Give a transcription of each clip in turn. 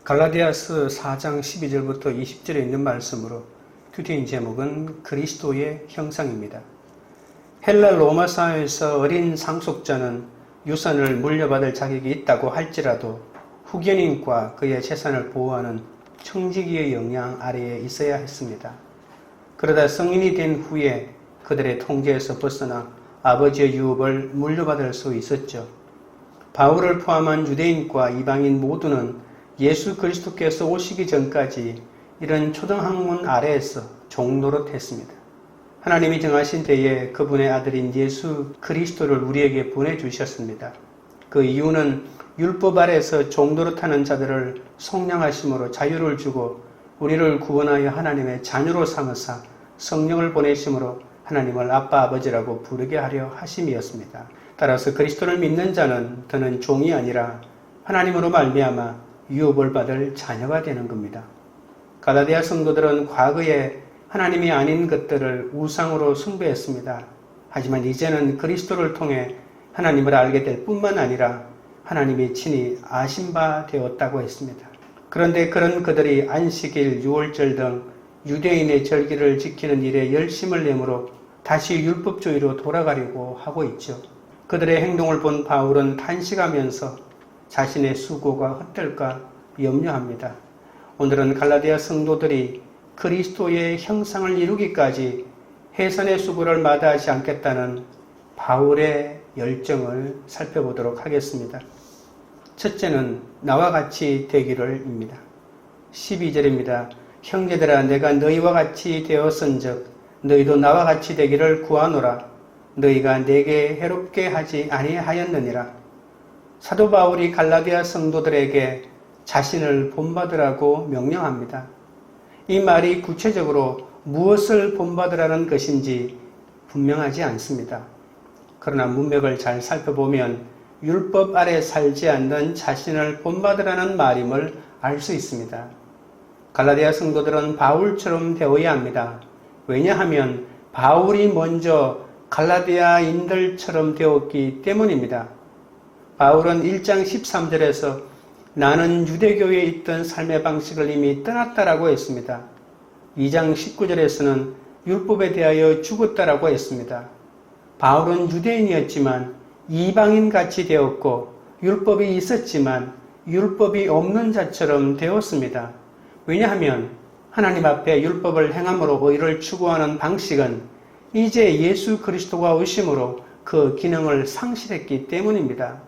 갈라디아서 4장 12절부터 20절에 있는 말씀으로 큐티인 제목은 그리스도의 형상입니다. 헬라 로마 사회에서 어린 상속자는 유산을 물려받을 자격이 있다고 할지라도 후견인과 그의 재산을 보호하는 청지기의 영향 아래에 있어야 했습니다. 그러다 성인이 된 후에 그들의 통제에서 벗어나 아버지의 유업을 물려받을 수 있었죠. 바울을 포함한 유대인과 이방인 모두는 예수 그리스도께서 오시기 전까지 이런 초등학문 아래에서 종노릇했습니다. 하나님이 정하신 때에 그분의 아들인 예수 그리스도를 우리에게 보내주셨습니다. 그 이유는 율법 아래에서 종노릇하는 자들을 속량하심으로 자유를 주고 우리를 구원하여 하나님의 자녀로 삼으사 성령을 보내심으로 하나님을 아빠 아버지라고 부르게 하려 하심이었습니다. 따라서 그리스도를 믿는 자는 더는 종이 아니라 하나님으로 말미암아 유업을 받을 자녀가 되는 겁니다. 갈라디아 성도들은 과거에 하나님이 아닌 것들을 우상으로 숭배했습니다. 하지만 이제는 그리스도를 통해 하나님을 알게 될 뿐만 아니라 하나님이 친히 아신 바 되었다고 했습니다. 그런데 그런 그들이 안식일, 유월절 등 유대인의 절기를 지키는 일에 열심을 내므로 다시 율법주의로 돌아가려고 하고 있죠. 그들의 행동을 본 바울은 탄식하면서 자신의 수고가 헛될까 염려합니다. 오늘은 갈라디아 성도들이 그리스도의 형상을 이루기까지 해선의 수고를 마다하지 않겠다는 바울의 열정을 살펴보도록 하겠습니다. 첫째는 나와 같이 되기를입니다. 12절입니다. 형제들아 내가 너희와 같이 되었은즉 너희도 나와 같이 되기를 구하노라. 너희가 내게 해롭게 하지 아니하였느니라. 사도 바울이 갈라디아 성도들에게 자신을 본받으라고 명령합니다. 이 말이 구체적으로 무엇을 본받으라는 것인지 분명하지 않습니다. 그러나 문맥을 잘 살펴보면 율법 아래 살지 않는 자신을 본받으라는 말임을 알 수 있습니다. 갈라디아 성도들은 바울처럼 되어야 합니다. 왜냐하면 바울이 먼저 갈라디아인들처럼 되었기 때문입니다. 바울은 1장 13절에서 나는 유대교에 있던 삶의 방식을 이미 떠났다라고 했습니다. 2장 19절에서는 율법에 대하여 죽었다라고 했습니다. 바울은 유대인이었지만 이방인같이 되었고 율법이 있었지만 율법이 없는 자처럼 되었습니다. 왜냐하면 하나님 앞에 율법을 행함으로 의를 추구하는 방식은 이제 예수 그리스도가 오심으로 그 기능을 상실했기 때문입니다.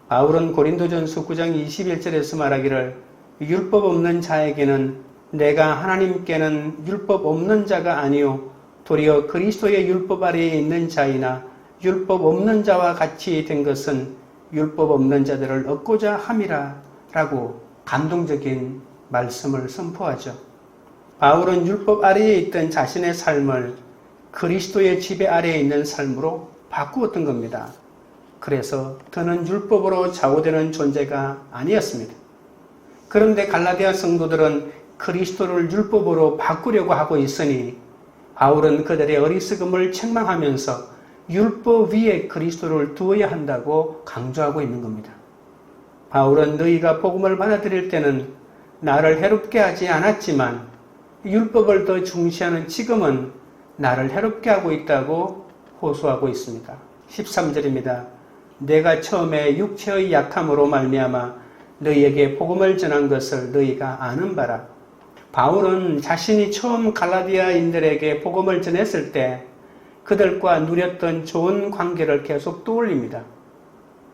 바울은 고린도전서 9장 21절에서 말하기를 율법 없는 자에게는 내가 하나님께는 율법 없는 자가 아니요 도리어 그리스도의 율법 아래에 있는 자이나 율법 없는 자와 같이 된 것은 율법 없는 자들을 얻고자 함이라 라고 감동적인 말씀을 선포하죠. 바울은 율법 아래에 있던 자신의 삶을 그리스도의 지배 아래에 있는 삶으로 바꾸었던 겁니다. 그래서 더는 율법으로 좌우되는 존재가 아니었습니다. 그런데 갈라디아 성도들은 그리스도를 율법으로 바꾸려고 하고 있으니 바울은 그들의 어리석음을 책망하면서 율법 위에 그리스도를 두어야 한다고 강조하고 있는 겁니다. 바울은 너희가 복음을 받아들일 때는 나를 해롭게 하지 않았지만 율법을 더 중시하는 지금은 나를 해롭게 하고 있다고 호소하고 있습니다. 13절입니다. 내가 처음에 육체의 약함으로 말미암아 너희에게 복음을 전한 것을 너희가 아는 바라. 바울은 자신이 처음 갈라디아인들에게 복음을 전했을 때 그들과 누렸던 좋은 관계를 계속 떠올립니다.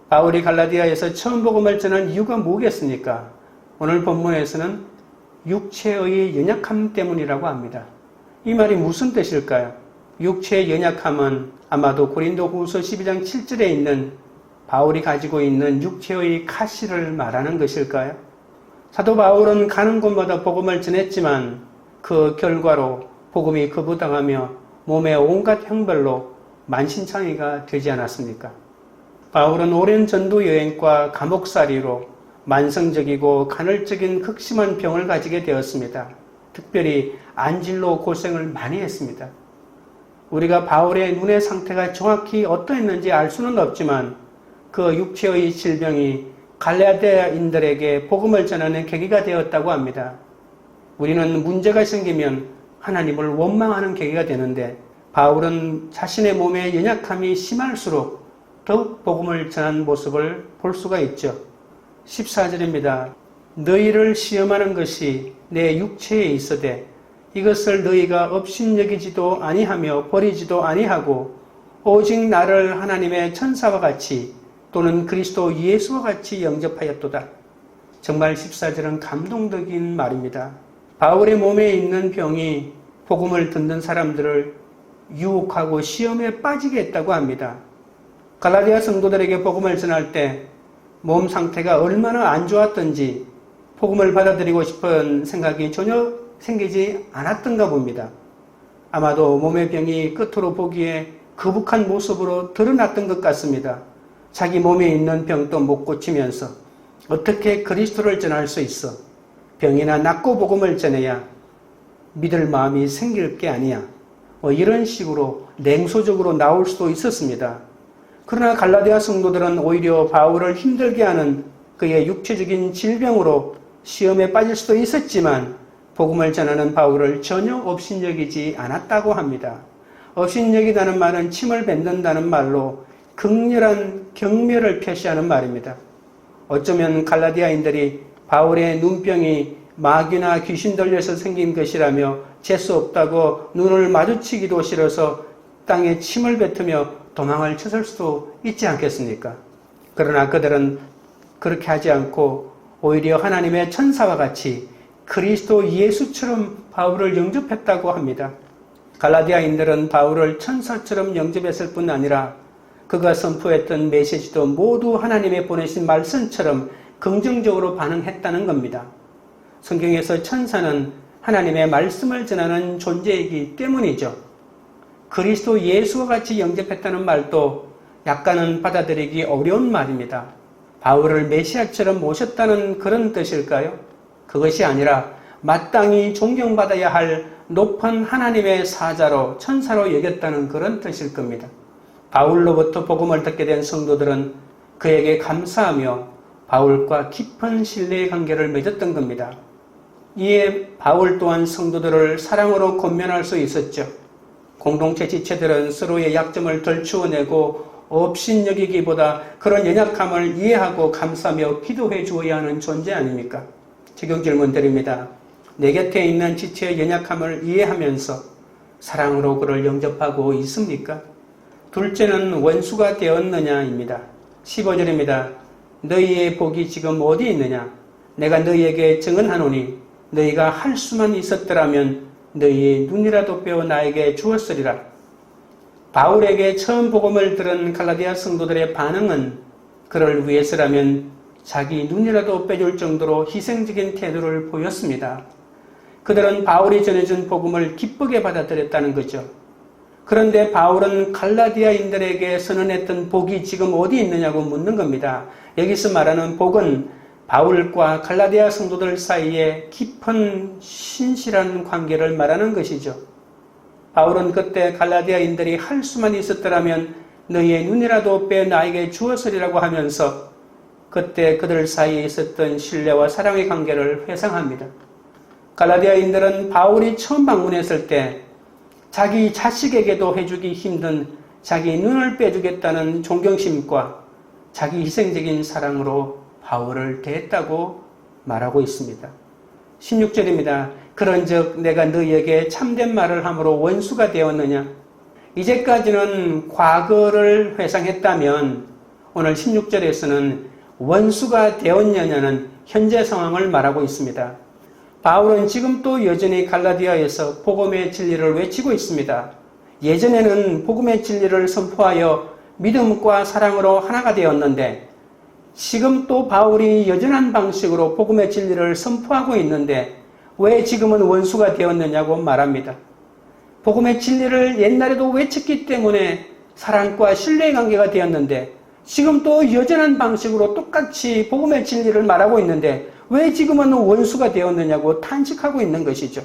바울이 갈라디아에서 처음 복음을 전한 이유가 뭐겠습니까? 오늘 본문에서는 육체의 연약함 때문이라고 합니다. 이 말이 무슨 뜻일까요? 육체의 연약함은 아마도 고린도후서 12장 7절에 있는 바울이 가지고 있는 육체의 가시를 말하는 것일까요? 사도 바울은 가는 곳마다 복음을 전했지만 그 결과로 복음이 거부당하며 몸의 온갖 형벌로 만신창이가 되지 않았습니까? 바울은 오랜 전도 여행과 감옥살이로 만성적이고 간헐적인 극심한 병을 가지게 되었습니다. 특별히 안질로 고생을 많이 했습니다. 우리가 바울의 눈의 상태가 정확히 어떠했는지 알 수는 없지만 그 육체의 질병이 갈라디아인들에게 복음을 전하는 계기가 되었다고 합니다. 우리는 문제가 생기면 하나님을 원망하는 계기가 되는데 바울은 자신의 몸의 연약함이 심할수록 더욱 복음을 전한 모습을 볼 수가 있죠. 14절입니다. 너희를 시험하는 것이 내 육체에 있으되 이것을 너희가 업신여기지도 아니하며 버리지도 아니하고 오직 나를 하나님의 천사와 같이 또는 그리스도 예수와 같이 영접하였도다. 정말 14절은 감동적인 말입니다. 바울의 몸에 있는 병이 복음을 듣는 사람들을 유혹하고 시험에 빠지게 했다고 합니다. 갈라디아 성도들에게 복음을 전할 때 몸 상태가 얼마나 안 좋았던지 복음을 받아들이고 싶은 생각이 전혀 생기지 않았던가 봅니다. 아마도 몸의 병이 끝으로 보기에 거북한 모습으로 드러났던 것 같습니다. 자기 몸에 있는 병도 못 고치면서 어떻게 그리스도를 전할 수 있어? 병이나 낫고 복음을 전해야 믿을 마음이 생길 게 아니야. 이런 식으로 냉소적으로 나올 수도 있었습니다. 그러나 갈라디아 성도들은 오히려 바울을 힘들게 하는 그의 육체적인 질병으로 시험에 빠질 수도 있었지만 복음을 전하는 바울을 전혀 업신여기지 않았다고 합니다. 업신여기다는 말은 침을 뱉는다는 말로 극렬한 경멸을 표시하는 말입니다. 어쩌면 갈라디아인들이 바울의 눈병이 마귀나 귀신 들려서 생긴 것이라며 재수 없다고 눈을 마주치기도 싫어서 땅에 침을 뱉으며 도망을 쳤을 수도 있지 않겠습니까? 그러나 그들은 그렇게 하지 않고 오히려 하나님의 천사와 같이 그리스도 예수처럼 바울을 영접했다고 합니다. 갈라디아인들은 바울을 천사처럼 영접했을 뿐 아니라 그가 선포했던 메시지도 모두 하나님의 보내신 말씀처럼 긍정적으로 반응했다는 겁니다. 성경에서 천사는 하나님의 말씀을 전하는 존재이기 때문이죠. 그리스도 예수와 같이 영접했다는 말도 약간은 받아들이기 어려운 말입니다. 바울을 메시아처럼 모셨다는 그런 뜻일까요? 그것이 아니라 마땅히 존경받아야 할 높은 하나님의 사자로 천사로 여겼다는 그런 뜻일 겁니다. 바울로부터 복음을 듣게 된 성도들은 그에게 감사하며 바울과 깊은 신뢰의 관계를 맺었던 겁니다. 이에 바울 또한 성도들을 사랑으로 권면할 수 있었죠. 공동체 지체들은 서로의 약점을 덜추어내고 업신여기기보다 그런 연약함을 이해하고 감싸며 기도해 주어야 하는 존재 아닙니까? 적용 질문 드립니다. 내 곁에 있는 지체의 연약함을 이해하면서 사랑으로 그를 영접하고 있습니까? 둘째는 원수가 되었느냐입니다. 15절입니다. 너희의 복이 지금 어디 있느냐? 내가 너희에게 증언하노니 너희가 할 수만 있었더라면 너희의 눈이라도 빼어 나에게 주었으리라. 바울에게 처음 복음을 들은 갈라디아 성도들의 반응은 그를 위해서라면 자기 눈이라도 빼줄 정도로 희생적인 태도를 보였습니다. 그들은 바울이 전해준 복음을 기쁘게 받아들였다는 거죠. 그런데 바울은 갈라디아인들에게 선언했던 복이 지금 어디 있느냐고 묻는 겁니다. 여기서 말하는 복은 바울과 갈라디아 성도들 사이에 깊은 신실한 관계를 말하는 것이죠. 바울은 그때 갈라디아인들이 할 수만 있었더라면 너희의 눈이라도 빼 나에게 주었으리라고 하면서 그때 그들 사이에 있었던 신뢰와 사랑의 관계를 회상합니다. 갈라디아인들은 바울이 처음 방문했을 때 자기 자식에게도 해주기 힘든 자기 눈을 빼주겠다는 존경심과 자기 희생적인 사랑으로 바울을 대했다고 말하고 있습니다. 16절입니다. 그런즉 내가 너희에게 참된 말을 함으로 원수가 되었느냐? 이제까지는 과거를 회상했다면 오늘 16절에서는 원수가 되었느냐는 현재 상황을 말하고 있습니다. 바울은 지금 또 여전히 갈라디아에서 복음의 진리를 외치고 있습니다. 예전에는 복음의 진리를 선포하여 믿음과 사랑으로 하나가 되었는데 지금 또 바울이 여전한 방식으로 복음의 진리를 선포하고 있는데 왜 지금은 원수가 되었느냐고 말합니다. 복음의 진리를 옛날에도 외쳤기 때문에 사랑과 신뢰의 관계가 되었는데 지금 또 여전한 방식으로 똑같이 복음의 진리를 말하고 있는데 왜 지금은 원수가 되었느냐고 탄식하고 있는 것이죠.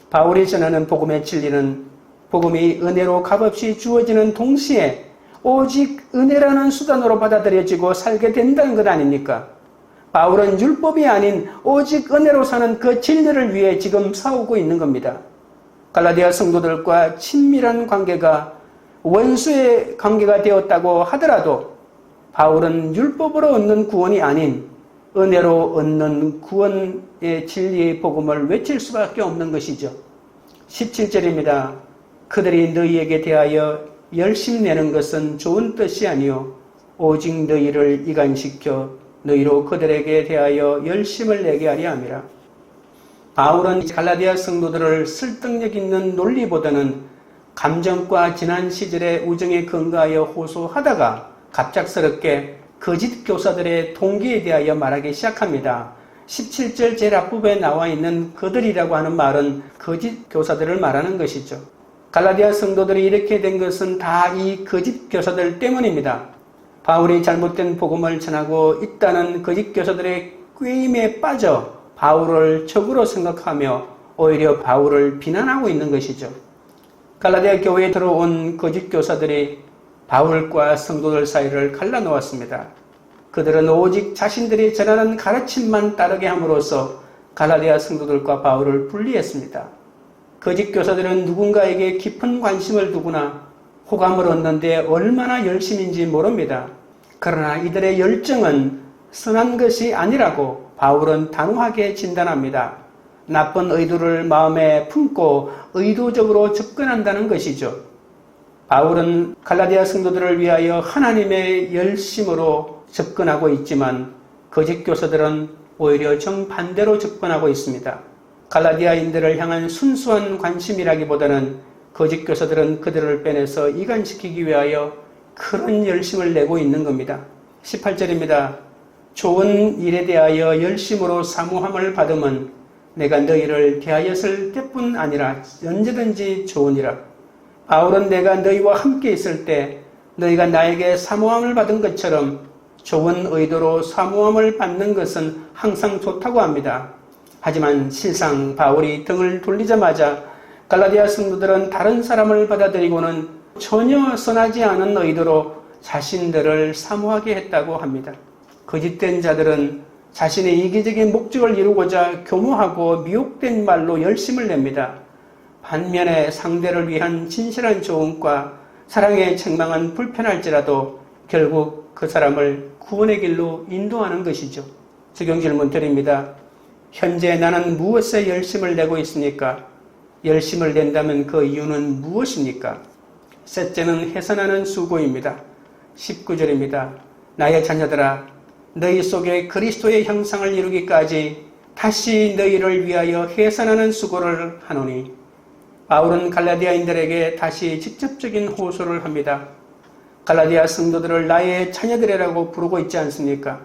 바울이 전하는 복음의 진리는 복음이 은혜로 값없이 주어지는 동시에 오직 은혜라는 수단으로 받아들여지고 살게 된다는 것 아닙니까? 바울은 율법이 아닌 오직 은혜로 사는 그 진리를 위해 지금 싸우고 있는 겁니다. 갈라디아 성도들과 친밀한 관계가 원수의 관계가 되었다고 하더라도 바울은 율법으로 얻는 구원이 아닌 은혜로 얻는 구원의 진리의 복음을 외칠 수밖에 없는 것이죠. 17절입니다. 그들이 너희에게 대하여 열심 내는 것은 좋은 뜻이 아니요 오직 너희를 이간시켜 너희로 그들에게 대하여 열심을 내게 하려 함이라. 바울은 갈라디아 성도들을 설득력 있는 논리보다는 감정과 지난 시절의 우정에 근거하여 호소하다가 갑작스럽게 거짓 교사들의 동기에 대하여 말하기 시작합니다. 17절 제일 앞부분에 나와 있는 그들이라고 하는 말은 거짓 교사들을 말하는 것이죠. 갈라디아 성도들이 이렇게 된 것은 다 이 거짓 교사들 때문입니다. 바울이 잘못된 복음을 전하고 있다는 거짓 교사들의 꾀임에 빠져 바울을 적으로 생각하며 오히려 바울을 비난하고 있는 것이죠. 갈라디아 교회에 들어온 거짓 교사들이 바울과 성도들 사이를 갈라놓았습니다. 그들은 오직 자신들이 전하는 가르침만 따르게 함으로써 갈라디아 성도들과 바울을 분리했습니다. 거짓 교사들은 누군가에게 깊은 관심을 두거나 호감을 얻는데 얼마나 열심인지 모릅니다. 그러나 이들의 열정은 선한 것이 아니라고 바울은 단호하게 진단합니다. 나쁜 의도를 마음에 품고 의도적으로 접근한다는 것이죠. 바울은 갈라디아 성도들을 위하여 하나님의 열심으로 접근하고 있지만 거짓 교사들은 오히려 정반대로 접근하고 있습니다. 갈라디아인들을 향한 순수한 관심이라기보다는 거짓 교사들은 그들을 빼내서 이간시키기 위하여 큰 열심을 내고 있는 겁니다. 18절입니다. 좋은 일에 대하여 열심으로 사모함을 받으면 내가 너희를 대하였을 때뿐 아니라 언제든지 좋으니라. 바울은 내가 너희와 함께 있을 때 너희가 나에게 사모함을 받은 것처럼 좋은 의도로 사모함을 받는 것은 항상 좋다고 합니다. 하지만 실상 바울이 등을 돌리자마자 갈라디아 성도들은 다른 사람을 받아들이고는 전혀 선하지 않은 의도로 자신들을 사모하게 했다고 합니다. 거짓된 자들은 자신의 이기적인 목적을 이루고자 교모하고 미혹된 말로 열심을 냅니다. 반면에 상대를 위한 진실한 조언과 사랑의 책망은 불편할지라도 결국 그 사람을 구원의 길로 인도하는 것이죠. 적용 질문 드립니다. 현재 나는 무엇에 열심을 내고 있습니까? 열심을 낸다면 그 이유는 무엇입니까? 셋째는 해산하는 수고입니다. 19절입니다. 나의 자녀들아 너희 속에 그리스도의 형상을 이루기까지 다시 너희를 위하여 해산하는 수고를 하노니. 바울은 갈라디아인들에게 다시 직접적인 호소를 합니다. 갈라디아 성도들을 나의 자녀들이라고 부르고 있지 않습니까?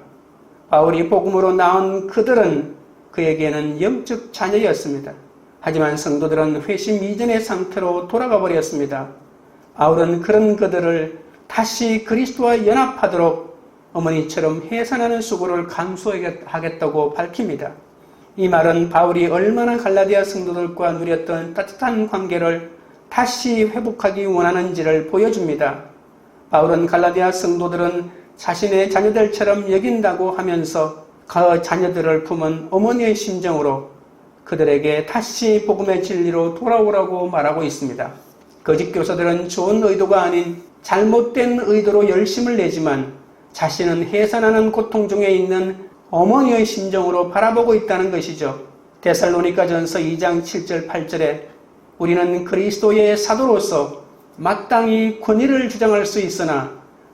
바울이 복음으로 낳은 그들은 그에게는 영적 자녀였습니다. 하지만 성도들은 회심 이전의 상태로 돌아가 버렸습니다. 바울은 그런 그들을 다시 그리스도와 연합하도록 어머니처럼 해산하는 수고를 감수하겠다고 밝힙니다. 이 말은 바울이 얼마나 갈라디아 성도들과 누렸던 따뜻한 관계를 다시 회복하기 원하는지를 보여줍니다. 바울은 갈라디아 성도들은 자신의 자녀들처럼 여긴다고 하면서 그 자녀들을 품은 어머니의 심정으로 그들에게 다시 복음의 진리로 돌아오라고 말하고 있습니다. 거짓 교사들은 좋은 의도가 아닌 잘못된 의도로 열심을 내지만 자신은 해산하는 고통 중에 있는 어머니의 심정으로 바라보고 있다는 것이죠. 데살로니가전서 2장 7절 8절에 우리는 그리스도의 사도로서 마땅히 권위를 주장할 수 있으나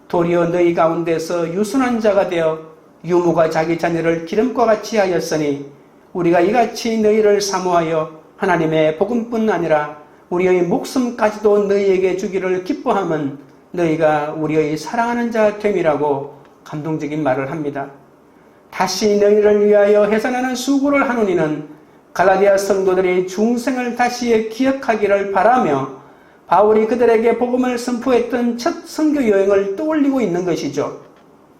도리어 너희 가운데서 유순한 자가 되어 유모가 자기 자녀를 기름과 같이 하였으니 우리가 이같이 너희를 사모하여 하나님의 복음뿐 아니라 우리의 목숨까지도 너희에게 주기를 기뻐함은 너희가 우리의 사랑하는 자 됨이라고 감동적인 말을 합니다. 다시 너희를 위하여 해산하는 수고를 하노니는 갈라디아 성도들이 중생을 다시 기억하기를 바라며 바울이 그들에게 복음을 선포했던 첫 선교 여행을 떠올리고 있는 것이죠.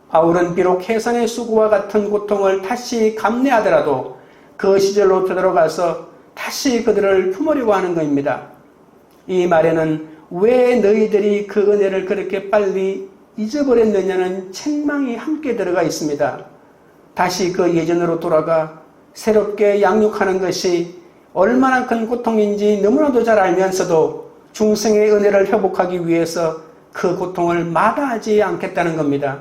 바울은 비록 해산의 수고와 같은 고통을 다시 감내하더라도 그 시절로 되돌아가서 다시 그들을 품으려고 하는 것입니다. 이 말에는 왜 너희들이 그 은혜를 그렇게 빨리 잊어버렸느냐는 책망이 함께 들어가 있습니다. 다시 그 예전으로 돌아가 새롭게 양육하는 것이 얼마나 큰 고통인지 너무나도 잘 알면서도 중생의 은혜를 회복하기 위해서 그 고통을 마다하지 않겠다는 겁니다.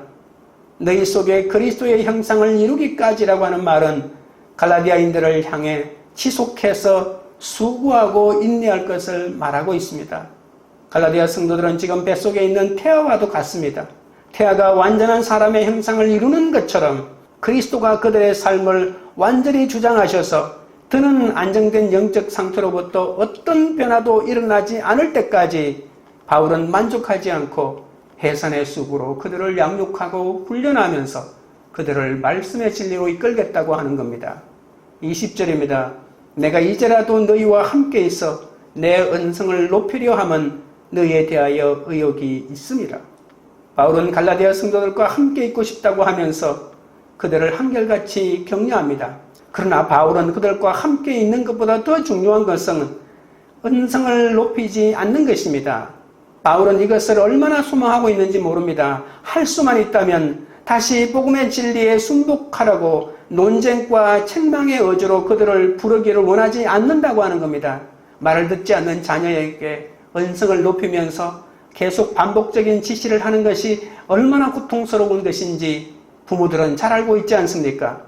너희 속에 그리스도의 형상을 이루기까지라고 하는 말은 갈라디아인들을 향해 지속해서 수고하고 인내할 것을 말하고 있습니다. 갈라디아 성도들은 지금 뱃속에 있는 태아와도 같습니다. 태아가 완전한 사람의 형상을 이루는 것처럼 그리스도가 그들의 삶을 완전히 주장하셔서 더는 안정된 영적 상태로부터 어떤 변화도 일어나지 않을 때까지 바울은 만족하지 않고 해산의 쑥으로 그들을 양육하고 훈련하면서 그들을 말씀의 진리로 이끌겠다고 하는 겁니다. 20절입니다. 내가 이제라도 너희와 함께 있어 내 은성을 높이려 함은 너희에 대하여 의욕이 있음이라. 바울은 갈라디아 성도들과 함께 있고 싶다고 하면서 그들을 한결같이 격려합니다. 그러나 바울은 그들과 함께 있는 것보다 더 중요한 것은 은성을 높이지 않는 것입니다. 바울은 이것을 얼마나 소망하고 있는지 모릅니다. 할 수만 있다면 다시 복음의 진리에 순복하라고 논쟁과 책망의 어조로 그들을 부르기를 원하지 않는다고 하는 겁니다. 말을 듣지 않는 자녀에게 은성을 높이면서 계속 반복적인 지시를 하는 것이 얼마나 고통스러운 것인지 부모들은 잘 알고 있지 않습니까?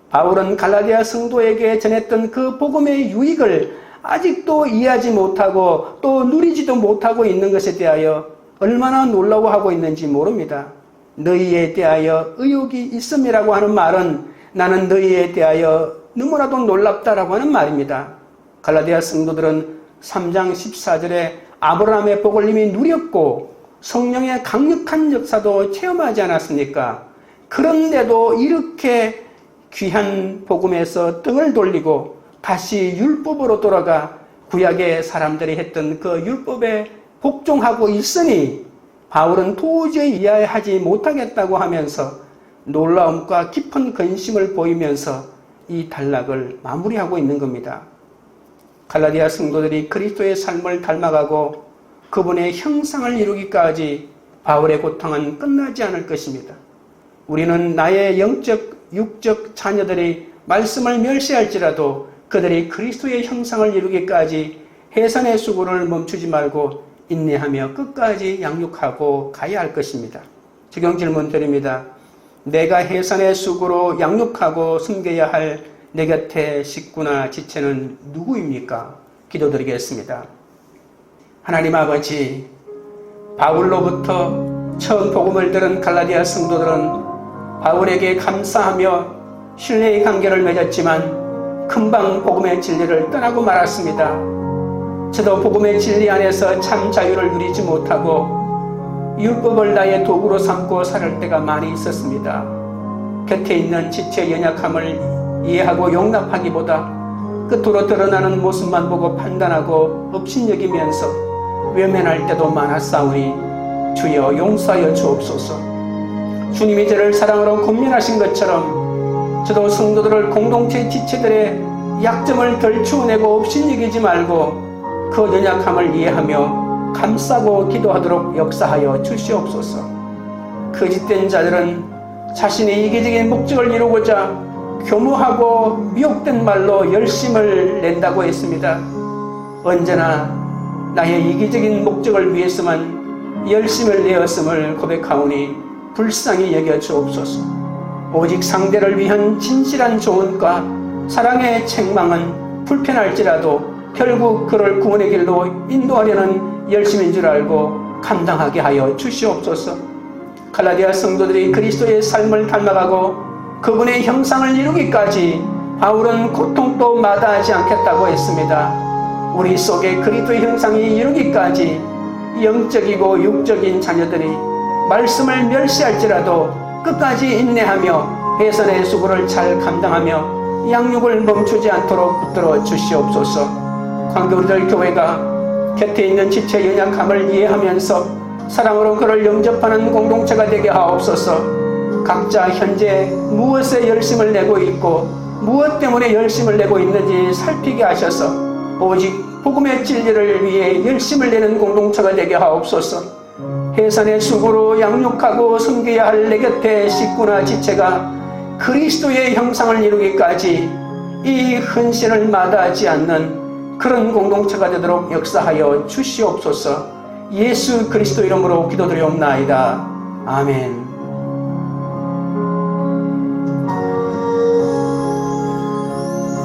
바울은 갈라디아 성도에게 전했던 그 복음의 유익을 아직도 이해하지 못하고 또 누리지도 못하고 있는 것에 대하여 얼마나 놀라워하고 있는지 모릅니다. 너희에 대하여 의욕이 있음이라고 하는 말은 나는 너희에 대하여 너무나도 놀랍다라고 하는 말입니다. 갈라디아 성도들은 3장 14절에 아브라함의 복을 이미 누렸고 성령의 강력한 역사도 체험하지 않았습니까? 그런데도 이렇게 귀한 복음에서 등을 돌리고 다시 율법으로 돌아가 구약의 사람들이 했던 그 율법에 복종하고 있으니 바울은 도저히 이해하지 못하겠다고 하면서 놀라움과 깊은 근심을 보이면서 이 단락을 마무리하고 있는 겁니다. 갈라디아 성도들이 그리스도의 삶을 닮아가고 그분의 형상을 이루기까지 바울의 고통은 끝나지 않을 것입니다. 우리는 나의 영적, 육적 자녀들이 말씀을 멸시할지라도 그들이 그리스도의 형상을 이루기까지 해산의 수고를 멈추지 말고 인내하며 끝까지 양육하고 가야 할 것입니다. 적용 질문 드립니다. 내가 해산의 수고로 양육하고 섬겨야 할 내 곁의 식구나 지체는 누구입니까? 기도드리겠습니다. 하나님 아버지, 바울로부터 처음 복음을 들은 갈라디아 성도들은 바울에게 감사하며 신뢰의 관계를 맺었지만 금방 복음의 진리를 떠나고 말았습니다. 저도 복음의 진리 안에서 참 자유를 누리지 못하고 율법을 나의 도구로 삼고 살 때가 많이 있었습니다. 곁에 있는 지체의 연약함을 이해하고 용납하기보다 끝으로 드러나는 모습만 보고 판단하고 업신여기면서 외면할 때도 많았사오니 주여 용서하여 주옵소서. 주님이 저를 사랑으로 권면하신 것처럼 저도 성도들을 공동체 지체들의 약점을 덜추어내고 업신여기지 말고 그 연약함을 이해하며 감싸고 기도하도록 역사하여 주시옵소서. 거짓된 자들은 자신의 이기적인 목적을 이루고자 교묘하고 미혹된 말로 열심을 낸다고 했습니다. 언제나 나의 이기적인 목적을 위해서만 열심을 내었음을 고백하오니 불쌍히 여겨 주옵소서. 오직 상대를 위한 진실한 조언과 사랑의 책망은 불편할지라도 결국 그를 구원의 길로 인도하려는 열심인 줄 알고 감당하게 하여 주시옵소서. 갈라디아 성도들이 그리스도의 삶을 닮아가고 그분의 형상을 이루기까지 바울은 고통도 마다하지 않겠다고 했습니다. 우리 속에 그리스도의 형상이 이루기까지 영적이고 육적인 자녀들이 말씀을 멸시할지라도 끝까지 인내하며 해선의 수고를 잘 감당하며 양육을 멈추지 않도록 붙들어 주시옵소서. 광교우리들 교회가 곁에 있는 지체 연약함을 이해하면서 사랑으로 그를 영접하는 공동체가 되게 하옵소서. 각자 현재 무엇에 열심을 내고 있고 무엇 때문에 열심을 내고 있는지 살피게 하셔서 오직 복음의 진리를 위해 열심을 내는 공동체가 되게 하옵소서. 해산의 수고로 양육하고 섬겨야 할 내 곁의 식구나 지체가 그리스도의 형상을 이루기까지 이 헌신을 마다하지 않는 그런 공동체가 되도록 역사하여 주시옵소서. 예수 그리스도 이름으로 기도드리옵나이다. 아멘.